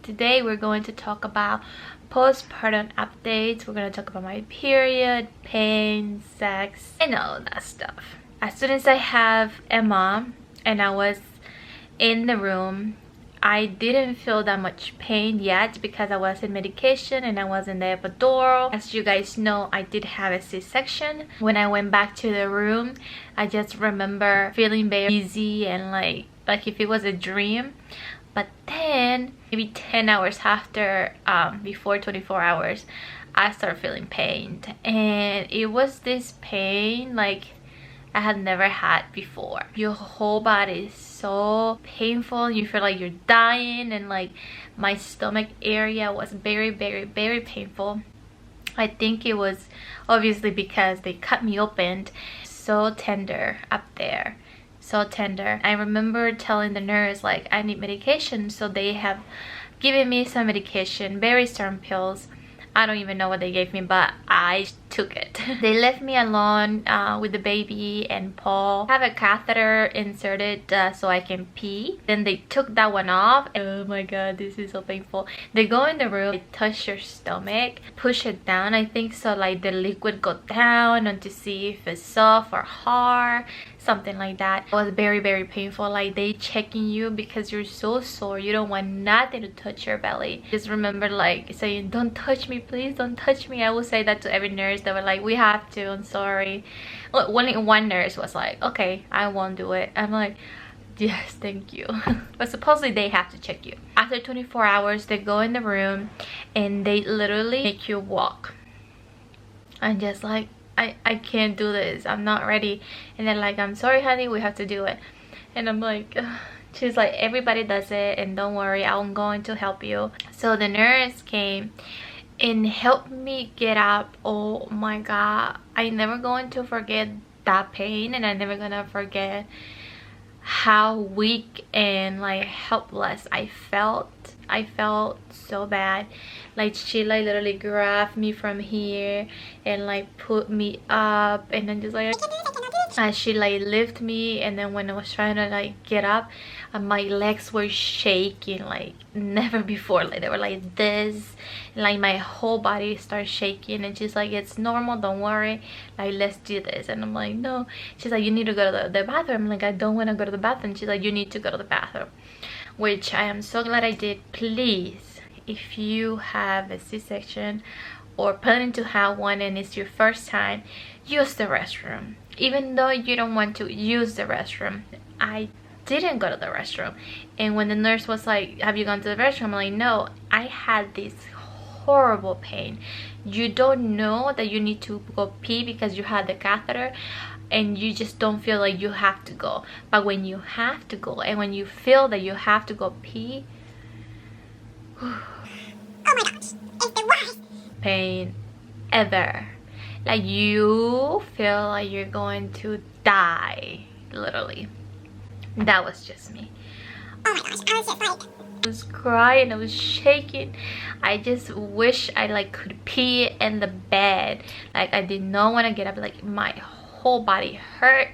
Today we're going to talk about postpartum updates. We're going to talk about my period, pain, sex, and all that stuff. As soon as I have Emma and I was in the room, I didn't feel that much pain yet because I was in medication and I was in the epidural. As you guys know, I did have a C-section. When I went back to the room, I just remember feeling very easy and like if it was a dream. But then maybe 10 hours after, before 24 hours, I started feeling pain, and it was this pain like I had never had before. Your whole body is so painful. You feel like you're dying, and like my stomach area was very painful. I think it was obviously because they cut me open. So tender up there, so tender. I remember telling the nurse like I need medication, so they have given me some medication, very strong pills. I don't even know what they gave me, but I took it. They left me alone with the baby and Paul. I have a catheter inserted so I can pee. Then they took that one off. Oh my god, this is so painful. They go in the room, they touch your stomach, push it down, I think, so like the liquid go down and to see if it's soft or hard, something like that. It was very painful. Like they checking you because you're so sore, you don't want nothing to touch your belly. Just remember like saying, don't touch me, please don't touch me. I will say that to every nurse. They were like, we have to, I'm sorry. One nurse was like, okay, I won't do it. I'm like, yes, thank you. But supposedly they have to check you after 24 hours. They go in the room and they literally make you walk. I'm just like, I can't do this, I'm not ready. And they're like, I'm sorry honey, we have to do it. And I'm like, ugh. She's like, everybody does it and don't worry, I'm going to help you. So the nurse came and helped me get up. Oh my god, I never going to forget that pain, and I'm never gonna forget how weak and like helpless I felt. I felt so bad. Like she like literally grabbed me from here and like put me up, and then just like she like lift me, and then when I was trying to like get up, my legs were shaking like never before. Like they were like this, and like my whole body started shaking, and she's like, it's normal, don't worry, like let's do this. And I'm like, no. She's like, you need to go to the bathroom. I'm like, I don't want to go to the bathroom. She's like, you need to go to the bathroom, which I am so glad I did. Please, if you have a C-section or planning to have one and it's your first time, use the restroom. Even though you don't want to use the restroom, I didn't go to the restroom. And when the nurse was like, have you gone to the restroom? I'm like, no. I had this horrible pain. You don't know that you need to go pee because you had the catheter, and you just don't feel like you have to go. But when you have to go, and when you feel that you have to go pee, oh my gosh, it's the worst pain ever. Like you feel like you're going to die, literally. That was just me. Oh my gosh, I was just like, I was crying, I was shaking. I just wish I like could pee in the bed. Like I did not want to get up. Like my whole body hurt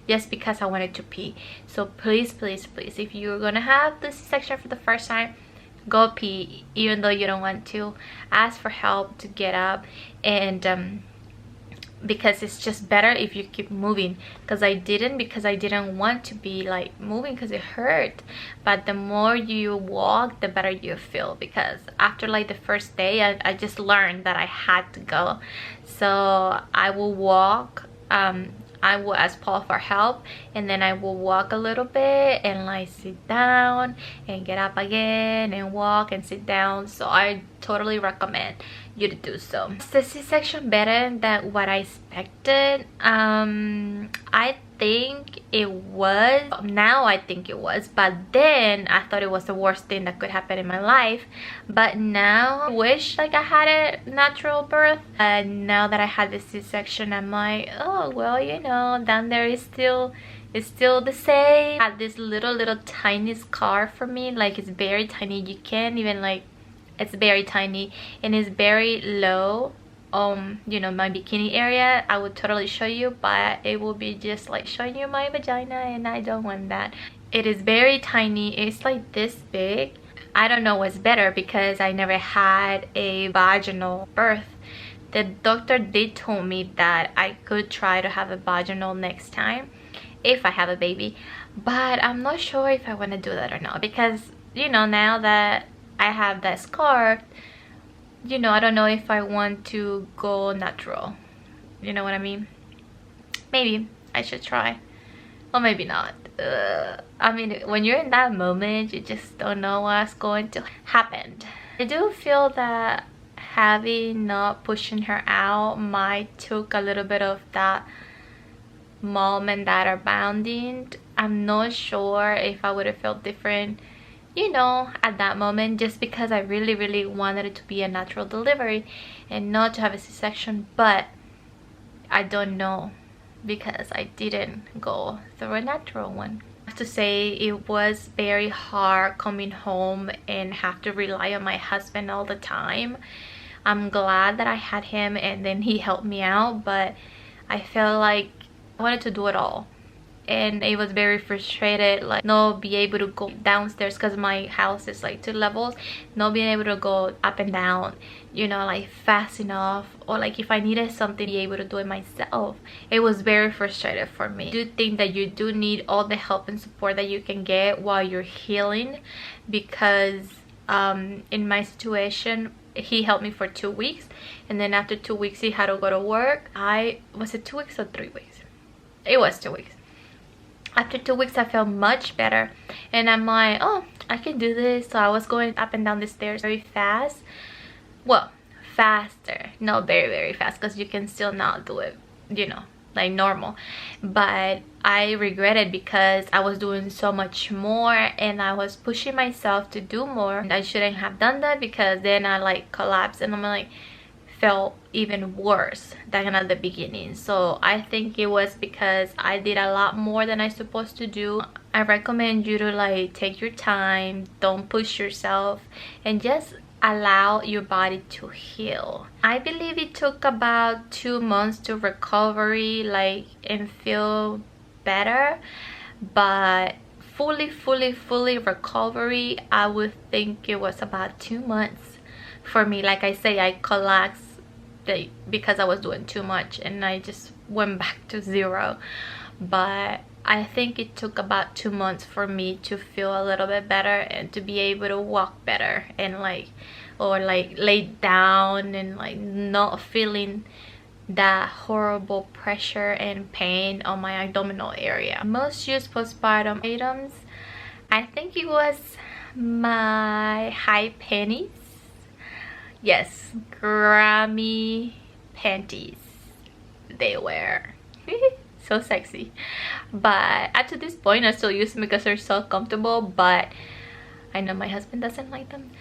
just because I wanted to pee. So please, if you're gonna have this section for the first time, go pee. Even though you don't want to, ask for help to get up. And because it's just better if you keep moving. Because I didn't want to be like moving because it hurt. But the more you walk, the better you feel. Because after like the first day, I just learned that I had to go. So I will walk. I will ask Paul for help, and then I will walk a little bit and like sit down and get up again and walk and sit down. So I totally recommend you to do so. Is the C-section better than what I expected? I think it was. Now I think it was, but then I thought it was the worst thing that could happen in my life. But now I wish like I had a natural birth. And now that I had the C-section, I'm like, oh well, you know, down there is still the same. I had this little tiny scar for me. Like it's very tiny. You can't even like, it's very tiny and it's very low. You know, my bikini area. I would totally show you, but it will be just like showing you my vagina, and I don't want that. It is very tiny. It's like this big. I don't know what's better because I never had a vaginal birth. The doctor did tell me that I could try to have a vaginal next time if I have a baby, but I'm not sure if I want to do that or not, because you know, now that I have that scar, you know, I don't know if I want to go natural. You know what I mean? Maybe I should try, or maybe not. I mean, when you're in that moment, you just don't know what's going to happen. I do feel that having not pushing her out might took a little bit of that mom and dad are bonding. I'm not sure if I would have felt different, you know, at that moment, just because I really wanted it to be a natural delivery and not to have a C-section. But I don't know, because I didn't go through a natural one. I have to say, it was very hard coming home and have to rely on my husband all the time. I'm glad that I had him and then he helped me out, but I felt like I wanted to do it all. And it was very frustrated, like not be able to go downstairs because my house is like 2 levels, not being able to go up and down, you know, like fast enough, or like if I needed something, be able to do it myself. It was very frustrated for me. I do think that you do need all the help and support that you can get while you're healing, because in my situation, he helped me for 2 weeks, and then after 2 weeks he had to go to work. Was it 2 weeks or 3 weeks? It was 2 weeks. After 2 weeks I felt much better, and I'm like, oh, I can do this. So I was going up and down the stairs very fast. Well, faster, not very fast, because you can still not do it, you know, like normal. But I regretted because I was doing so much more and I was pushing myself to do more. I shouldn't have done that, because then I like collapsed and I'm like felt even worse than at the beginning. So I think it was because I did a lot more than I supposed to do. I recommend you to like take your time, don't push yourself, and just allow your body to heal. I believe it took about 2 months to recovery, like, and feel better, but fully recovery, I would think it was about 2 months for me. Like I say, I collapsed because I was doing too much and I just went back to 0. But I think it took about 2 months for me to feel a little bit better and to be able to walk better and like, or like lay down and like not feeling that horrible pressure and pain on my abdominal area. Most used postpartum items, I think it was my high panties. Yes, Grammy panties. They were so sexy, but up to this point I still use them because they're so comfortable, but I know my husband doesn't like them.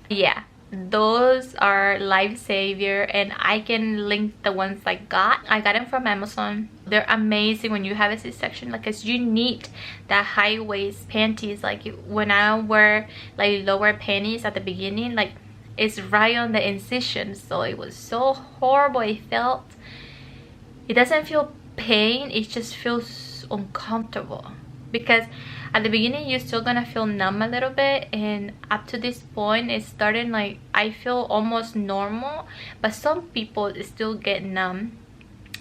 Yeah, those are lifesaver, and I can link the ones I got them from Amazon. They're amazing when you have a C-section, like, cause you need that high waist panties. Like when I wear like lower panties at the beginning, like it's right on the incision, so it was so horrible. It doesn't feel pain, it just feels uncomfortable, because at the beginning you're still gonna feel numb a little bit, and up to this point it's starting like I feel almost normal, but some people still get numb.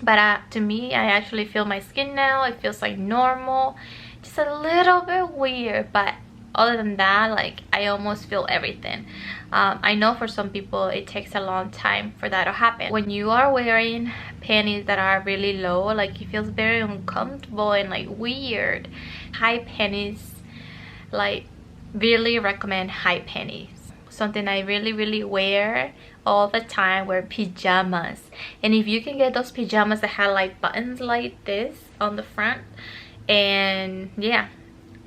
But to me, I actually feel my skin now, it feels like normal, just a little bit weird, but other than that, like, I almost feel everything. I know for some people it takes a long time for that to happen. When you are wearing panties that are really low, like, it feels very uncomfortable and like weird. High panties, like, really recommend high panties. Something I really wear all the time, wear pajamas. And if you can get those pajamas that have like buttons like this on the front, and yeah,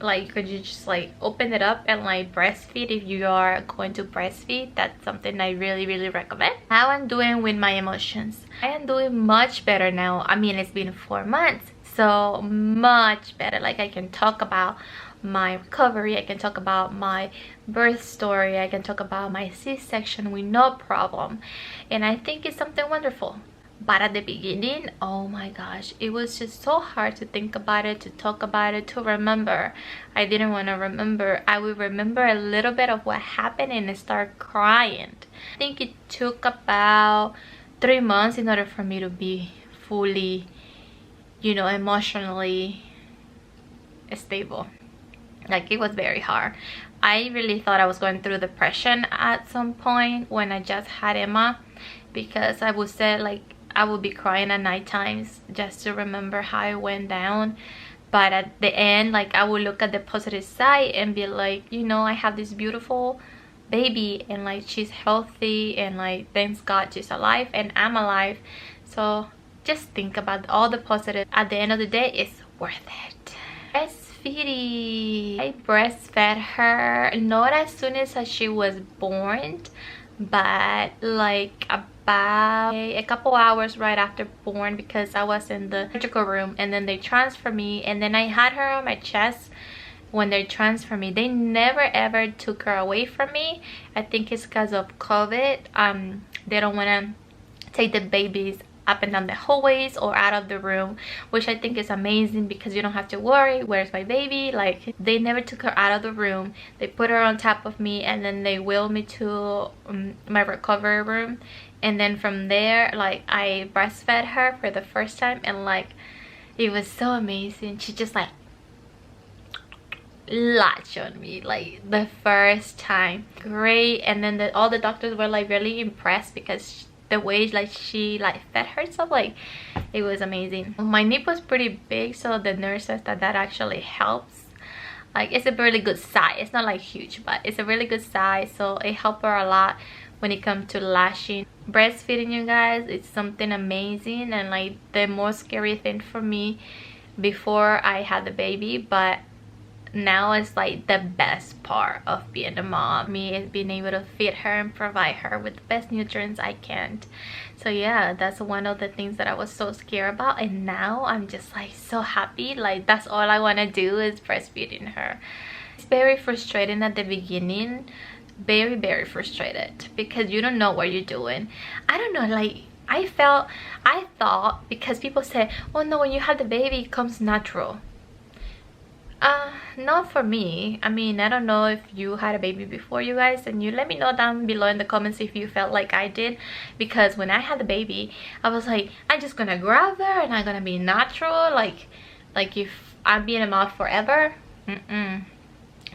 like, could you just like open it up and like breastfeed if you are going to breastfeed? That's something I really recommend. How I'm doing with my emotions, I am doing much better now. I mean, it's been 4 months, so much better. Like, I can talk about my recovery, I can talk about my birth story, I can talk about my C-section with no problem, and I think it's something wonderful. But at the beginning, oh my gosh, it was just so hard to think about it, to talk about it, to remember. I didn't want to remember. I would remember a little bit of what happened and start crying. I think it took about 3 months in order for me to be fully, you know, emotionally stable. Like, it was very hard. I really thought I was going through depression at some point when I just had Emma, because I would say, like, I would be crying at night times just to remember how it went down. But at the end, like, I would look at the positive side and be like, you know, I have this beautiful baby, and like, she's healthy, and like, thanks God she's alive and I'm alive. So just think about all the positive. At the end of the day, it's worth it. Breastfeeding. I breastfed her not as soon as she was born, but like about a couple hours right after born, because I was in the surgical room and then they transferred me, and then I had her on my chest when they transferred me. They never ever took her away from me. I think it's because of COVID. They don't want to take the babies up and down the hallways or out of the room, which I think is amazing, because you don't have to worry, where's my baby? Like, they never took her out of the room. They put her on top of me, and then they wheeled me to my recovery room, and then from there, like, I breastfed her for the first time, and like, it was so amazing. She just like latched on me like the first time. Great. And then all the doctors were like really impressed, because the way like she like fed herself, like, it was amazing. My nip was pretty big, so the nurse says that actually helps. Like, it's a really good size. It's not like huge, but it's a really good size, so it helped her a lot when it comes to latching. Breastfeeding, you guys, it's something amazing, and like, the most scary thing for me before I had the baby, but now it's like the best part of being a mom. Me is being able to feed her and provide her with the best nutrients I can. So yeah, that's one of the things that I was so scared about, and now I'm just like so happy. Like, that's all I want to do is breastfeeding her. It's very frustrating at the beginning, very frustrated, because you don't know what you're doing. I don't know, like, I thought, because people say, oh no, when you have the baby it comes natural. Not for me. I mean, I don't know if you had a baby before, you guys, and you let me know down below in the comments if you felt like I did, because when I had the baby I was like, I'm just gonna grab her and I'm gonna be natural, like if I'm being a mom forever.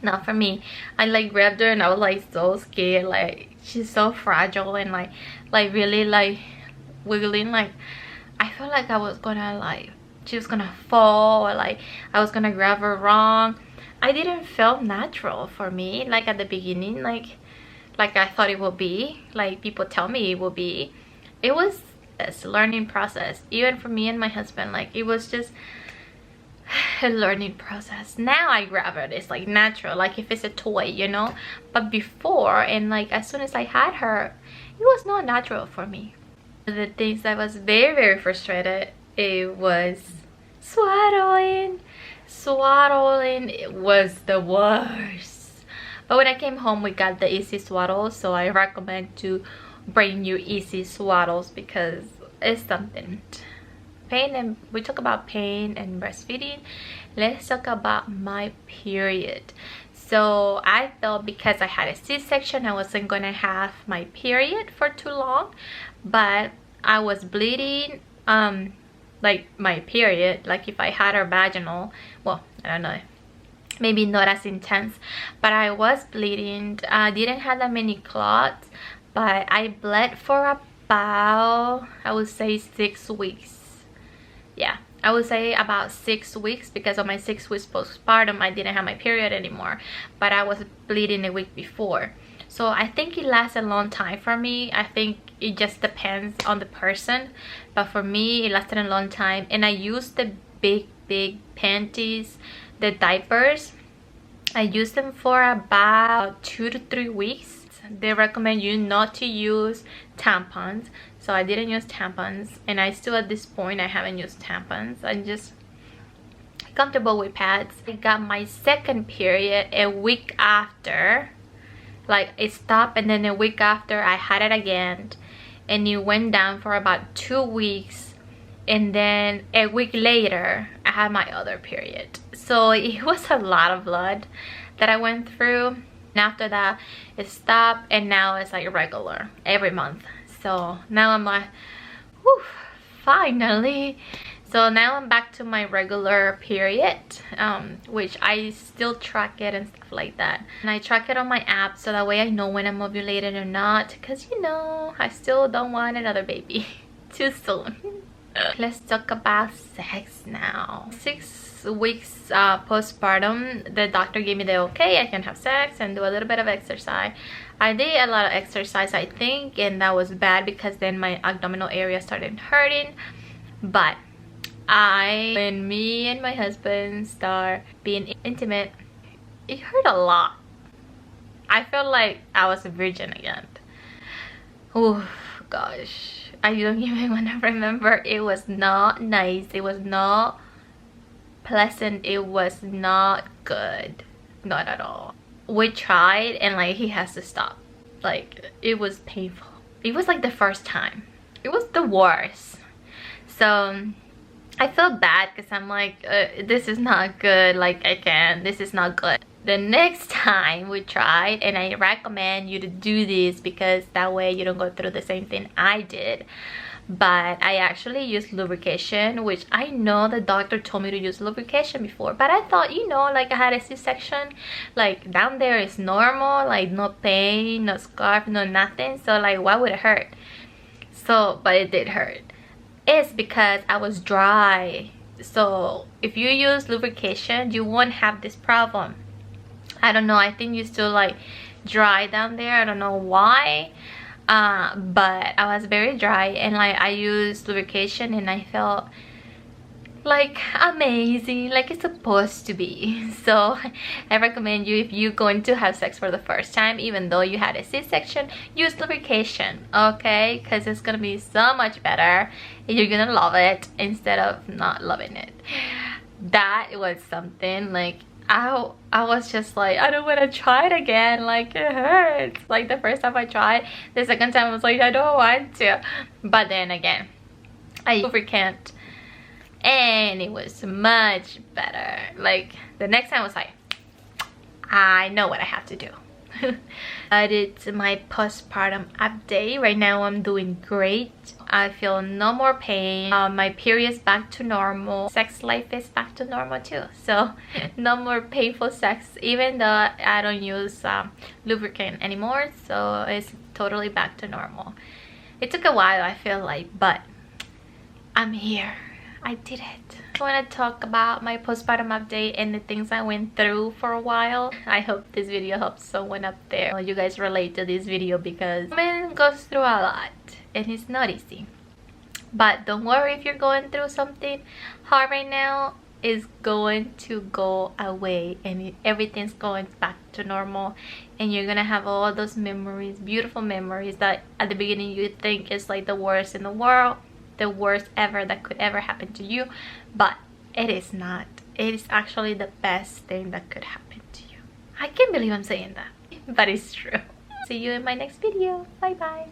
Not for me. I like grabbed her and I was like so scared, like, she's so fragile, and like really like wiggling, like I felt like I was gonna like, she was gonna fall, or like I was gonna grab her wrong. I didn't feel natural for me, like at the beginning, like I thought it would be, like people tell me it will be. It was this learning process, even for me and my husband. Like, it was just a learning process. Now I grab it, it's like natural, like if it's a toy, you know. But before, and like as soon as I had her, it was not natural for me. The things that was very frustrated, it was swaddling. It was the worst. But when I came home, we got the easy swaddles, so I recommend to bring you easy swaddles, because it's something. Pain, and we talk about pain and breastfeeding. Let's talk about my period. So I thought because I had a C-section I wasn't gonna have my period for too long, but I was bleeding like my period, like if I had a vaginal, well, I don't know, maybe not as intense, but I was bleeding. I didn't have that many clots, but I bled for about, I would say 6 weeks. Yeah, I would say about 6 weeks, because on my 6 weeks postpartum I didn't have my period anymore, but I was bleeding a week before. So I think it lasts a long time for me. I think it just depends on the person, but for me it lasted a long time. And I used the big panties, the diapers. I used them for about 2 to 3 weeks. They recommend you not to use tampons, so I didn't use tampons, and I still at this point I haven't used tampons. I'm just comfortable with pads. I got my second period a week after. Like, it stopped, and then a week after I had it again, and it went down for about 2 weeks, and then a week later I had my other period. So it was a lot of blood that I went through, and after that it stopped, and now it's like regular every month. So now I'm like, whew, finally. So now I'm back to my regular period, which I still track it and stuff like that. And I track it on my app so that way I know when I'm ovulated or not, because you know, I still don't want another baby too soon. Let's talk about sex now. 6 weeks postpartum, the doctor gave me the okay, I can have sex and do a little bit of exercise. I did a lot of exercise, I think, and that was bad because then my abdominal area started hurting. But when me and my husband start being intimate, it hurt a lot. I felt like I was a virgin again. Oh gosh, I don't even want to remember. It was not nice, it was not pleasant, it was not good, not at all. We tried and like he has to stop. Like it was painful. It was like the first time, it was the worst. So I felt bad because I'm like, this is not good, like this is not good. The next time we tried, and I recommend you to do this because that way you don't go through the same thing I did. But I actually used lubrication, which I know the doctor told me to use lubrication before, but I thought, you know, like I had a C-section, like down there is normal, like no pain, no scarf, no nothing, so like why would it hurt? So but it did hurt. It's because I was dry. So if you use lubrication, you won't have this problem. I don't know, I think you still like dry down there, I don't know why. But I was very dry, and like I used lubrication and I felt like amazing, like it's supposed to be. So I recommend you, if you're going to have sex for the first time, even though you had a C-section, use lubrication, okay? Because it's gonna be so much better and you're gonna love it instead of not loving it. That was something like I was just like, I don't want to try it again, like it hurts. Like the first time I tried, the second time I was like, I don't want to. But then again, I lubricant and it was much better. Like the next time I was like, I know what I have to do. I did my postpartum update. Right now I'm doing great. I feel no more pain. My period's back to normal. Sex life is back to normal too. So no more painful sex, even though I don't use lubricant anymore. So it's totally back to normal. It took a while, I feel like, but I'm here. I did it. I want to talk about my postpartum update and the things I went through for a while. I hope this video helps someone up there. Well, you guys relate to this video because women goes through a lot and it's not easy. But don't worry if you're going through something hard right now. It's going to go away and everything's going back to normal, and you're gonna have all those memories, beautiful memories that at the beginning you think is like the worst in the world, the worst ever that could ever happen to you, but it is not. It is actually the best thing that could happen to you. I can't believe I'm saying that, but it's true. See you in my next video. Bye bye.